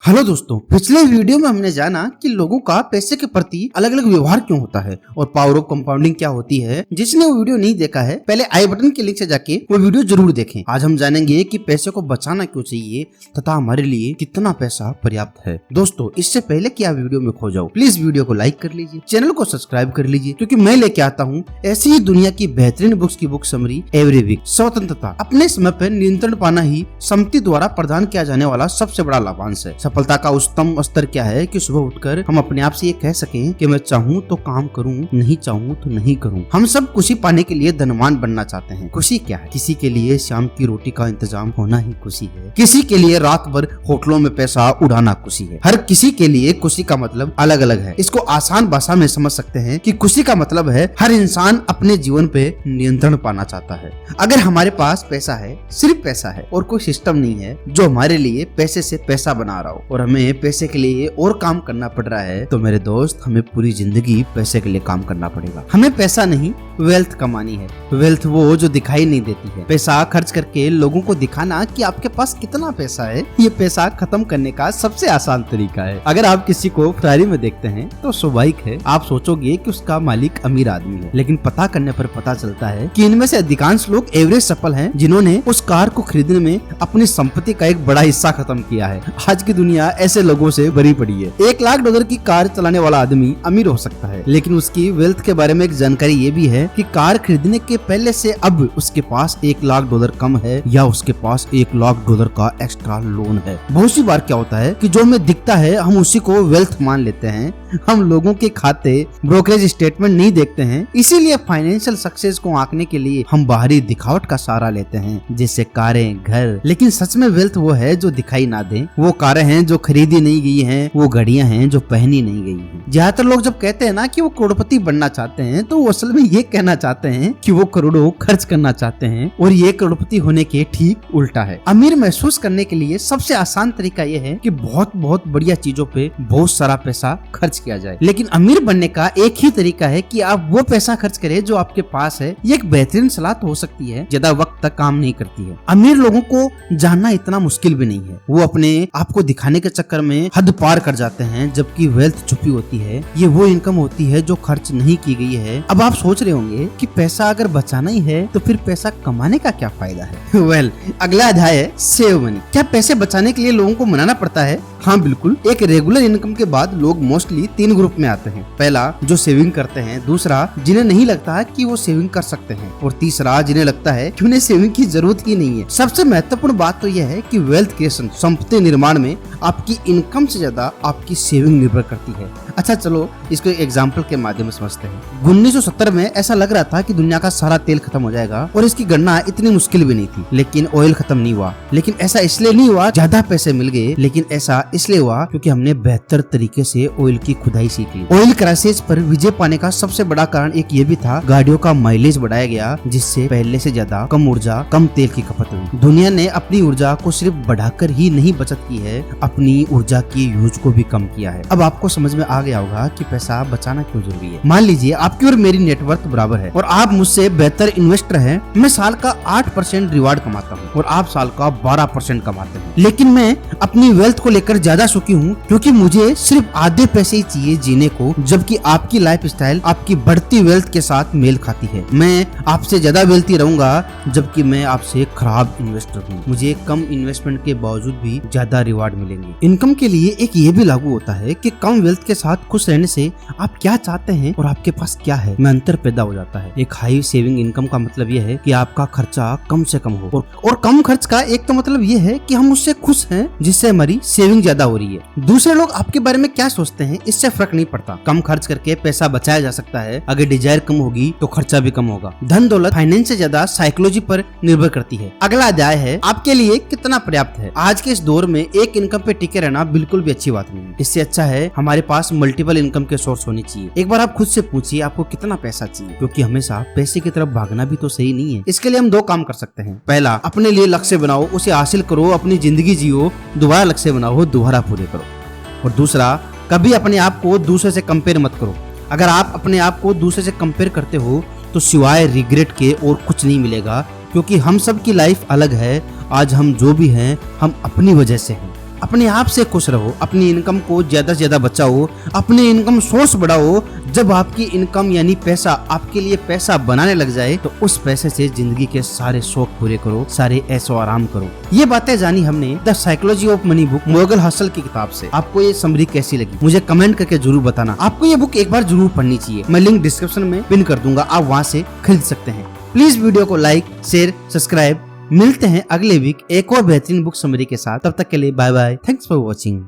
Hello दोस्तों, पिछले video में हमने जाना कि लोगों का पैसे के प्रति अलग अलग व्यवहार क्यों होता है और पावर ऑफ कंपाउंडिंग क्या होती है। जिसने वो वीडियो नहीं देखा है पहले आई बटन के लिंक से जाके वो वीडियो जरूर देखें। आज हम जानेंगे कि पैसे को बचाना क्यों चाहिए तथा हमारे लिए कितना पैसा पर्याप्त है। दोस्तों, इससे पहले कि आप वीडियो में खो जाओ, प्लीज वीडियो को लाइक कर लीजिए, चैनल को सब्सक्राइब कर लीजिए, क्योंकि मैं लेके आता हूँ ऐसी ही दुनिया की बेहतरीन बुक्स की बुक समरी एवरी वीक। स्वतंत्रता, अपने समय पर नियंत्रण पाना ही समिति द्वारा प्रदान किया जाने वाला सबसे बड़ा लाभांश है। सफलता का उच्चतम स्तर क्या है कि सुबह उठकर हम अपने आप से ये कह सकें कि मैं चाहूँ तो काम करूँ, नहीं चाहूँ तो नहीं करूँ। हम सब खुशी पाने के लिए धनवान बनना चाहते हैं। खुशी क्या है? किसी के लिए शाम की रोटी का इंतजाम होना ही खुशी है, किसी के लिए रात भर होटलों में पैसा उड़ाना खुशी है। हर किसी के लिए खुशी का मतलब अलग अलग है। इसको आसान भाषा में समझ सकते हैं कि खुशी का मतलब है हर इंसान अपने जीवन पे नियंत्रण पाना चाहता है। अगर हमारे पास पैसा है, सिर्फ पैसा है और कोई सिस्टम नहीं है जो हमारे लिए पैसे से पैसा बना रहा हो और हमें पैसे के लिए और काम करना पड़ रहा है, तो मेरे दोस्त हमें पूरी जिंदगी पैसे के लिए काम करना पड़ेगा। हमें पैसा नहीं, वेल्थ कमानी है। वेल्थ वो जो दिखाई नहीं देती है। पैसा खर्च करके लोगों को दिखाना कि आपके पास कितना पैसा है, ये पैसा खत्म करने का सबसे आसान तरीका है। अगर आप किसी को फरारी में देखते हैं तो स्वाभाविक है आप सोचोगे कि उसका मालिक अमीर आदमी है, लेकिन पता करने पर पता चलता है कि इनमें से अधिकांश लोग एवरेज सफल हैं, जिन्होंने उस कार को खरीदने में अपनी संपत्ति का एक बड़ा हिस्सा खत्म किया है। आज की दुनिया ऐसे लोगों से भरी पड़ी है। $1 लाख की कार चलाने वाला आदमी अमीर हो सकता है, लेकिन उसकी वेल्थ के बारे में एक जानकारी ये भी है कि कार खरीदने के पहले से अब उसके पास $1 लाख कम है या उसके पास $1 लाख का एक्स्ट्रा लोन है। बहुत सी बार क्या होता है कि जो हमें दिखता है हम उसी को वेल्थ मान लेते हैं। हम लोगों के खाते, ब्रोकरेज स्टेटमेंट नहीं देखते हैं, इसीलिए फाइनेंशियल सक्सेस को आंकने के लिए हम बाहरी दिखावट का सहारा लेते हैं, जैसे कारें, घर। लेकिन सच में वेल्थ वो है जो दिखाई ना दे। वो कारें हैं जो खरीदी नहीं गई हैं, वो घड़ियां हैं जो पहनी नहीं गई हैं। ज्यादातर लोग जब कहते हैं ना कि वो करोड़पति बनना चाहते हैं, तो वो असल में ये कहना चाहते हैं कि वो करोड़ों खर्च करना चाहते हैं, और ये करोड़पति होने के ठीक उल्टा है। अमीर महसूस करने के लिए सबसे आसान तरीका ये है कि बहुत बढ़िया चीजों पे बहुत सारा पैसा खर्च किया जाए। लेकिन अमीर बनने का एक ही तरीका है कि आप वो पैसा खर्च करें जो आपके पास है। ये एक बेहतरीन सलाह तो हो सकती है, ज्यादा वक्त तक काम नहीं करती है। अमीर लोगों को जानना इतना मुश्किल भी नहीं है। वो अपने आप को दिखाने के चक्कर में हद पार कर जाते हैं, जबकि वेल्थ छुपी होती है। ये वो इनकम होती है जो खर्च नहीं की गई है। अब आप सोच रहे होंगे कि पैसा अगर बचाना ही है तो फिर पैसा कमाने का क्या फायदा है। वेल, अगला अध्याय है सेव मनी। क्या पैसे बचाने के लिए लोगों को मनाना पड़ता है? हाँ, बिल्कुल। एक रेगुलर इनकम के बाद लोग मोस्टली 3 ग्रुप में आते हैं। पहला, जो सेविंग करते हैं। दूसरा, जिन्हें नहीं लगता कि वो सेविंग कर सकते हैं। और तीसरा, जिन्हें लगता है कि उन्हें सेविंग की जरूरत ही नहीं है। सबसे महत्वपूर्ण बात तो यह है कि वेल्थ क्रिएशन, संपत्ति निर्माण में आपकी इनकम से ज्यादा आपकी सेविंग निर्भर करती है। अच्छा, चलो इसको एग्जाम्पल के माध्यम से समझते हैं। 1970 में ऐसा लग रहा था कि दुनिया का सारा तेल खत्म हो जाएगा और इसकी गणना इतनी मुश्किल भी नहीं थी, लेकिन ऑयल खत्म नहीं हुआ। लेकिन ऐसा इसलिए नहीं हुआ ज्यादा पैसे मिल गए, लेकिन ऐसा इसलिए हुआ क्योंकि हमने बेहतर तरीके से ऑयल की खुदाई सीख ली। ऑयल क्राइसिस पर विजय पाने का सबसे बड़ा कारण एक ये भी था, गाड़ियों का माइलेज बढ़ाया गया, जिससे पहले से ज्यादा कम ऊर्जा, कम तेल की खपत हुई। दुनिया ने अपनी ऊर्जा को सिर्फ बढ़ाकर ही नहीं बचत की है, अपनी ऊर्जा की यूज को भी कम किया है। अब आपको समझ में आ गया होगा कि पैसा बचाना क्यों जरूरी है। मान लीजिए आपकी और मेरी नेटवर्थ बराबर है और आप मुझसे बेहतर इन्वेस्टर हैं। मैं साल का 8% रिवार्ड कमाता हूँ और आप साल का 12% कमाते हैं, लेकिन मैं अपनी वेल्थ को लेकर ज्यादा सुखी हूँ क्योंकि मुझे सिर्फ आधे पैसे ही चाहिए जीने को, जबकि आपकी लाइफ स्टाइल आपकी बढ़ती वेल्थ के साथ मेल खाती है। मैं आपसे ज्यादा वेल्थी रहूंगा, जबकि मैं आपसे खराब इन्वेस्टर हूँ। मुझे कम इन्वेस्टमेंट के बावजूद भी ज्यादा रिवार्ड मिलेंगे। इनकम के लिए एक ये भी लागू होता है कि कम वेल्थ के साथ खुश रहने से आप क्या चाहते हैं और आपके पास क्या है में अंतर पैदा हो जाता है। एक हाई सेविंग इनकम का मतलब यह है कि आपका खर्चा कम से कम हो, और कम खर्च का एक तो मतलब यह है कि हम उससे खुश हैं, जिससे हमारी सेविंग ज्यादा हो रही है। दूसरे लोग आपके बारे में क्या सोचते हैं इससे फर्क नहीं पड़ता। कम खर्च करके पैसा बचाया जा सकता है। अगर डिजायर कम होगी तो खर्चा भी कम होगा। धन दौलत फाइनेंस से ज्यादा साइकोलॉजी पर निर्भर करती है। अगला अध्याय है आपके लिए कितना पर्याप्त है। आज के इस दौर में एक इनकम पे टिके रहना बिल्कुल भी अच्छी बात नहीं है। इससे अच्छा है हमारे पास मल्टीपल इनकम के सोर्स होनी चाहिए। एक बार आप खुद से पूछिए आपको कितना पैसा चाहिए, क्योंकि हमेशा पैसे की तरफ भागना भी तो सही नहीं है। इसके लिए हम 2 काम कर सकते हैं। पहला, अपने लिए लक्ष्य बनाओ, उसे हासिल करो, अपनी जिंदगी जियो। दोबारा लक्ष्य बनाओ, दोबारा पूरे करो। और दूसरा, कभी अपने आप को दूसरे से कंपेयर मत करो। अगर आप अपने आप को दूसरे से कंपेयर करते हो तो सिवाय रिग्रेट के और कुछ नहीं मिलेगा, क्योंकि हम सब की लाइफ अलग है। आज हम जो भी हैं हम अपनी वजह से हैं। अपने आप से खुश रहो, अपनी इनकम को ज्यादा से ज्यादा बचाओ, अपने इनकम सोर्स बढ़ाओ। जब आपकी इनकम यानी पैसा आपके लिए पैसा बनाने लग जाए तो उस पैसे से जिंदगी के सारे शौक पूरे करो, सारे ऐशो आराम करो। ये बातें जानी हमने the psychology of money book Morgan Housel की किताब से। आपको ये समरी कैसी लगी मुझे कमेंट करके जरूर बताना। आपको ये बुक एक बार जरूर पढ़नी चाहिए। मैं लिंक डिस्क्रिप्शन में पिन कर दूंगा, आप वहाँ से खरीद सकते हैं। प्लीज वीडियो को लाइक शेयर सब्सक्राइब। मिलते हैं अगले वीक एक और बेहतरीन बुक समरी के साथ। तब तक के लिए bye bye. Thanks for watching.